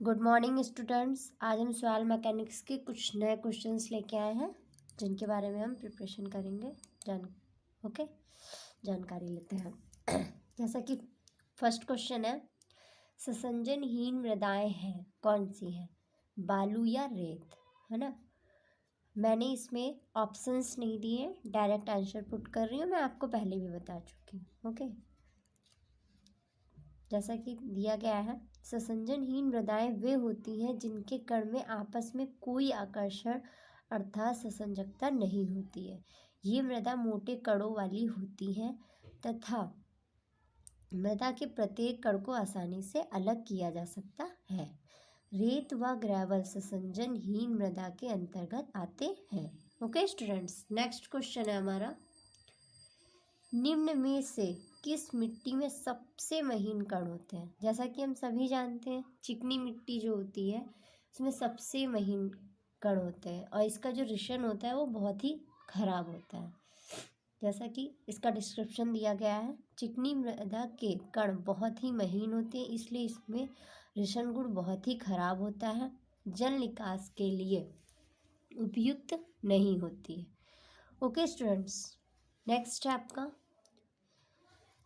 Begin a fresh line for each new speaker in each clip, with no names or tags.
Good morning students. आज हम soil mechanics के कुछ नए क्वेश्चंस लेके आए हैं जिनके बारे में हम प्रिपरेशन करेंगे। जानकारी लेते हैं। जैसा कि फर्स्ट क्वेश्चन है, ससंजनहीन मृदाएं हैं कौन सी हैं, बालू या रेत, है ना। मैंने इसमें ऑप्शंस नहीं दिए, डायरेक्ट आंसर पुट कर रही हूँ। मैं आपको पहले भी बता चुकी हूँ। ओके, जैसा कि दिया गया है, ससंजनहीन मृदाएं वे होती हैं जिनके कण में आपस में कोई आकर्षण अर्थात ससंजकता नहीं होती है। ये मृदा मोटे कणों वाली होती हैं तथा मृदा के प्रत्येक कण को आसानी से अलग किया जा सकता है। रेत व ग्रेवल ससंजनहीन मृदा के अंतर्गत आते हैं। ओके स्टूडेंट्स, नेक्स्ट क्वेश्चन है हमारा, निम्न में से किस मिट्टी में सबसे महीन कण होते हैं। जैसा कि हम सभी जानते हैं, चिकनी मिट्टी जो होती है उसमें सबसे महीन कण होते हैं और इसका जो रिशन होता है वो बहुत ही खराब होता है। जैसा कि इसका डिस्क्रिप्शन दिया गया है, चिकनी मृदा के कण बहुत ही महीन होते हैं, इसलिए इसमें रिशन गुण बहुत ही खराब होता है, जल निकास के लिए उपयुक्त नहीं होती है। ओके स्टूडेंट्स, नेक्स्ट है आपका,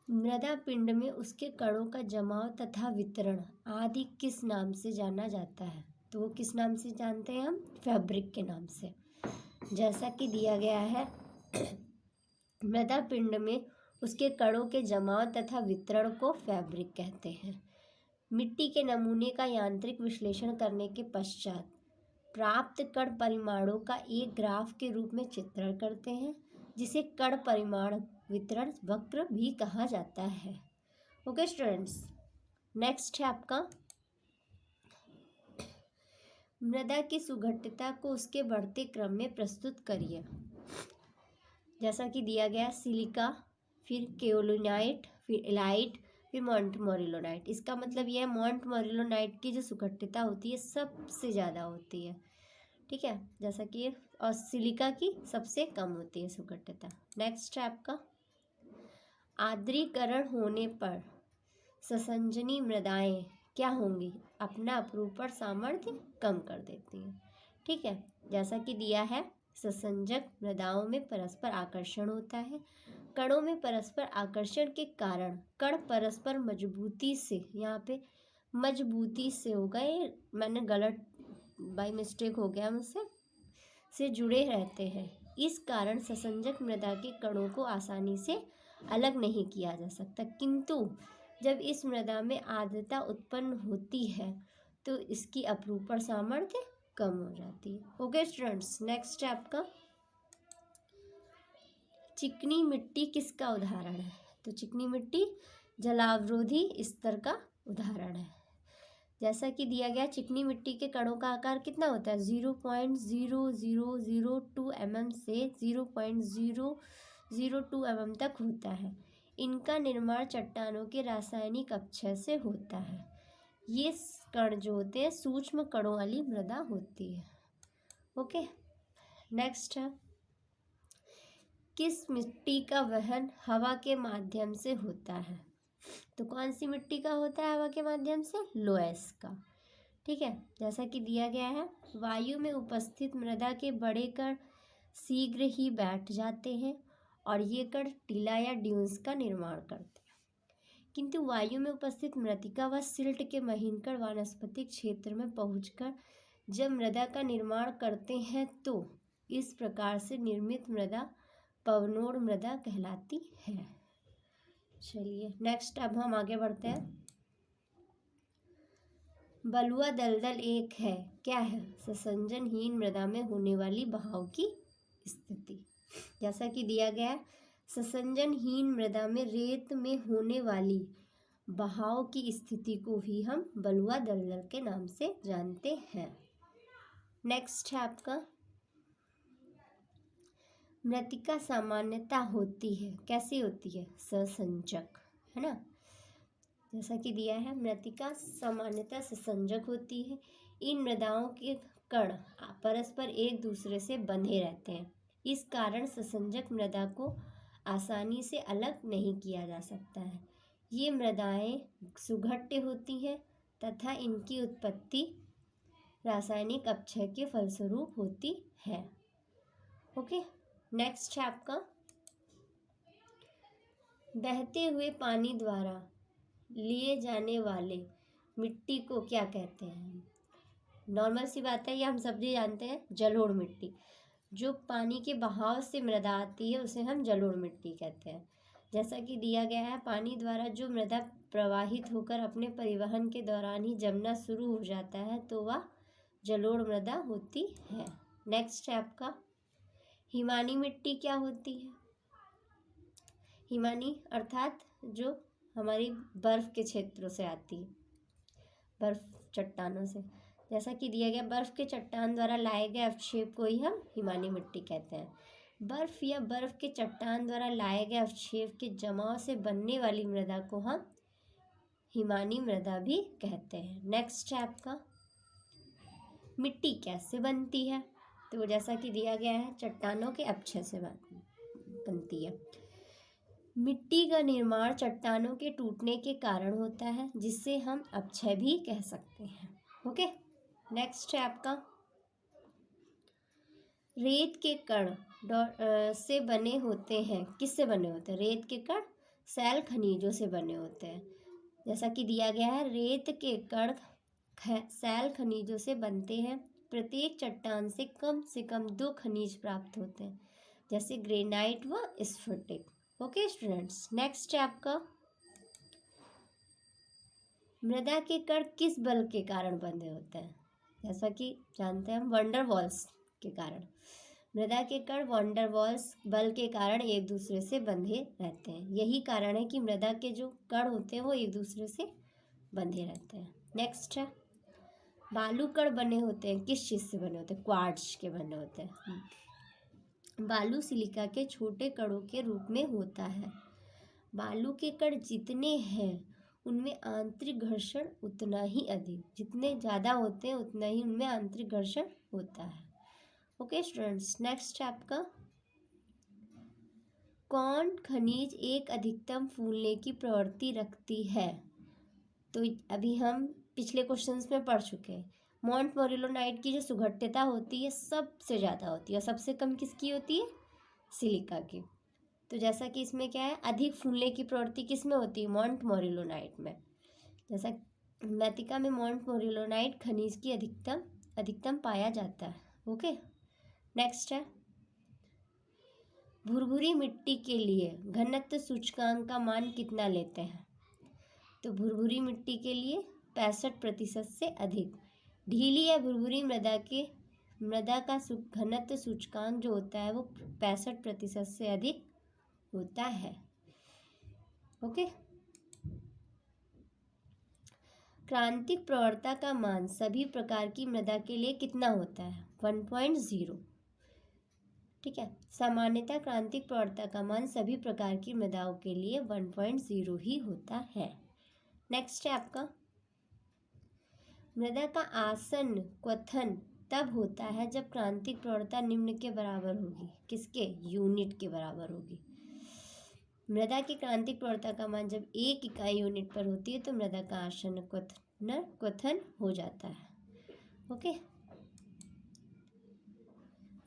मृदा पिंड में उसके कणों का जमाव तथा वितरण आदि किस नाम से जाना जाता है। तो वो किस नाम से जानते हैं हम, फैब्रिक के नाम से। जैसा कि दिया गया है, मृदा पिंड में उसके कणों के जमाव तथा वितरण को फैब्रिक कहते हैं। मिट्टी के नमूने का यांत्रिक विश्लेषण करने के पश्चात प्राप्त कण परिमाणों का एक ग्राफ के रूप में चित्रण करते हैं, जिसे कण परिमाण वितरण वक्र भी कहा जाता है। ओके स्टूडेंट्स, नेक्स्ट है आपका, मृदा की सुघट्यता को उसके बढ़ते क्रम में प्रस्तुत करिए। जैसा कि दिया गया, सिलिका, फिर केओलिनाइट, फिर इलाइट, फिर मोंटमोरिलोनाइट। इसका मतलब यह है, मोंटमोरिलोनाइट की जो सुघट्यता होती है सबसे ज़्यादा होती है, ठीक है, जैसा कि, और सिलिका की सबसे कम होती है सुघट्यता। नेक्स्ट है आपका, आर्द्रीकरण होने पर ससंजनी मृदाएं क्या होंगी, अपना अपरूपण सामर्थ्य कम कर देती हैं, ठीक है। जैसा कि दिया है, ससंजक मृदाओं में परस्पर आकर्षण होता है। कणों में परस्पर आकर्षण के कारण कण परस्पर मजबूती से, यहाँ पे मजबूती से हो गए, मैंने गलत बाय मिस्टेक हो गया मुझसे, से जुड़े रहते हैं। इस कारण ससंजक मृदा के कणों को आसानी से अलग नहीं किया जा सकता, किंतु जब इस मृदा में आर्द्रता उत्पन्न होती है तो इसकी अपरूपण सामर्थ्य कम हो जाती है। ओके स्टूडेंट्स, नेक्स्ट है आपका, चिकनी मिट्टी किसका उदाहरण है। तो चिकनी मिट्टी जलावरोधी स्तर का उदाहरण है। जैसा कि दिया गया, चिकनी मिट्टी के कणों का आकार कितना होता है, 0.0002 mm से 0.002 mm तक होता है। इनका निर्माण चट्टानों के रासायनिक अपक्षय से होता है। ये कण जो होते हैं सूक्ष्म कणों वाली मृदा होती है। ओके, नेक्स्ट है, किस मिट्टी का वहन हवा के माध्यम से होता है। तो कौन सी मिट्टी का होता है हवा के माध्यम से, लोएस का, ठीक है। जैसा कि दिया गया है, वायु में उपस्थित मृदा के बड़े कण शीघ्र ही बैठ जाते हैं और ये कण टीला या ड्यून्स का निर्माण करते हैं, किंतु वायु में उपस्थित मृतिका व सिल्ट के महीन कण वानस्पतिक क्षेत्र में पहुंचकर जब मृदा का निर्माण करते हैं तो इस प्रकार से निर्मित मृदा पवनोड़ मृदा कहलाती है। चलिए नेक्स्ट, अब हम आगे बढ़ते हैं। बलुआ दलदल एक है, क्या है, ससंजनहीन मृदा में होने वाली बहाव की स्थिति। जैसा कि दिया गया, ससंजनहीन मृदा में रेत में होने वाली बहाव की स्थिति को ही हम बलुआ दलदल के नाम से जानते हैं। नेक्स्ट है आपका, मृतिका सामान्यता होती है, कैसी होती है, ससंजक, है ना। जैसा कि दिया है, मृतिका सामान्यतः ससंजक होती है। इन मृदाओं के कण परस्पर एक दूसरे से बंधे रहते हैं, इस कारण ससंजक मृदा को आसानी से अलग नहीं किया जा सकता है। ये मृदाएं सुघट्य होती हैं तथा इनकी उत्पत्ति रासायनिक अपक्षय के फलस्वरूप होती है। ओके, नेक्स्ट है आपका बहते हुए पानी द्वारा लिए जाने वाले मिट्टी को क्या कहते हैं। नॉर्मल सी बात है, ये हम सब भी जानते हैं, जलोढ़ मिट्टी। जो पानी के बहाव से मृदा आती है उसे हम जलोढ़ मिट्टी कहते हैं। जैसा कि दिया गया है, पानी द्वारा जो मृदा प्रवाहित होकर अपने परिवहन के दौरान ही जमना शुरू हो जाता है तो वह जलोढ़ मृदा होती है। नेक्स्ट है आपका हिमानी मिट्टी क्या होती है। हिमानी अर्थात जो हमारी बर्फ़ के क्षेत्रों से आती है, बर्फ़ चट्टानों से। जैसा कि दिया गया, बर्फ़ के चट्टान द्वारा लाए गए अवक्षेप को ही हम हिमानी मिट्टी कहते हैं। बर्फ़ या बर्फ़ के चट्टान द्वारा लाए गए अवक्षेप के जमाव से बनने वाली मृदा को हम हिमानी मृदा भी कहते हैं। नेक्स्ट है आपका मिट्टी कैसे बनती है। तो जैसा कि दिया गया है, चट्टानों के अपक्षय से बनती है। मिट्टी का निर्माण चट्टानों के टूटने के कारण होता है, जिससे हम अपक्षय भी कह सकते हैं। ओके, नेक्स्ट है आपका रेत के कण से बने होते हैं। किससे बने होते हैं? रेत के कण सैल खनिजों से बने होते हैं। जैसा कि दिया गया है, रेत के कण सैल खनिजों से बनते हैं। प्रत्येक चट्टान से कम 2 खनिज प्राप्त होते हैं, जैसे ग्रेनाइट व स्फटिक। ओके स्टूडेंट्स, नेक्स्ट है आपका मृदा के कण किस बल के कारण बंधे होते हैं। जैसा कि जानते हैं हम, वंडर वॉल्स के कारण। मृदा के कण वंडर वॉल्स बल के कारण एक दूसरे से बंधे रहते हैं। यही कारण है कि मृदा के जो कण होते हैं वो एक दूसरे से बंधे रहते हैं। नेक्स्ट है बालू कण बने होते हैं। किस चीज़ से बने होते हैं? क्वार्ट्ज के बने होते हैं। बालू सिलिका के छोटे कणों के रूप में होता है। बालू के कण जितने हैं उनमें आंतरिक घर्षण उतना ही अधिक, जितने ज़्यादा होते हैं उतना ही उनमें आंतरिक घर्षण होता है। ओके स्टूडेंट्स, नेक्स्ट है आपका कौन खनिज एक अधिकतम फूलने की प्रवृत्ति रखती है। तो अभी हम पिछले क्वेश्चंस में पढ़ चुके हैं, मोंट मोरिलोनाइट की जो सुघट्यता होती है सबसे ज़्यादा होती है और सबसे कम किसकी होती है? सिलिका की। तो जैसा कि इसमें क्या है, अधिक फूलने की प्रवृत्ति किस में होती है? मोंट मोरिलोनाइट में। जैसा मैतिका में मोंट मोरिलोनाइट खनिज की अधिकतम पाया जाता है। ओके, नेक्स्ट है भुरभुरी मिट्टी के लिए घनत्व सूचकांक का मान कितना लेते हैं। तो भुरभुरी मिट्टी के लिए 65% से अधिक। ढीली या भुरभुरी मृदा का घनत्व सूचकांक जो होता है वो 65% से अधिक होता है। ओके, क्रांतिक प्रवणता का मान सभी प्रकार की मृदा के लिए कितना होता है? 1.0। ठीक है, सामान्यतः क्रांतिक प्रवणता का मान सभी प्रकार की मृदाओं के लिए 1.0 ही होता है। नेक्स्ट है आपका मृदा का आसन्न क्वथन तब होता है जब क्रांतिक प्रवणता निम्न के बराबर होगी। किसके? यूनिट के बराबर होगी। मृदा की क्रांतिक प्रवणता का मान जब 1 इकाई यूनिट पर होती है तो मृदा का आसन्न क्वथन हो जाता है। ओके,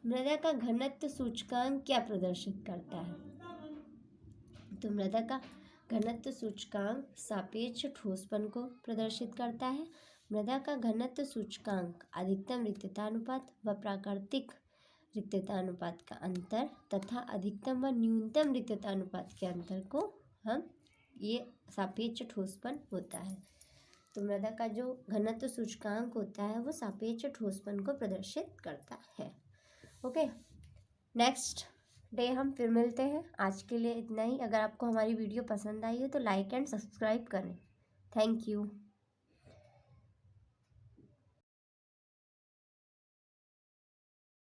मृदा का घनत्व सूचकांक क्या प्रदर्शित करता है? तो मृदा का घनत्व सूचकांक सापेक्ष ठोसपन को प्रदर्शित करता है। मृदा का घनत्व सूचकांक अधिकतम रिक्ततानुपात व प्राकृतिक रिक्ततानुपात का अंतर तथा अधिकतम व न्यूनतम रिक्ततानुपात के अंतर को हम ये सापेक्ष ठोसपन होता है। तो मृदा का जो घनत्व सूचकांक होता है वो सापेक्ष ठोसपन को प्रदर्शित करता है। ओके, नेक्स्ट डे हम फिर मिलते हैं। आज के लिए इतना ही। अगर आपको हमारी वीडियो पसंद आई है तो लाइक एंड सब्सक्राइब करें। Thank you.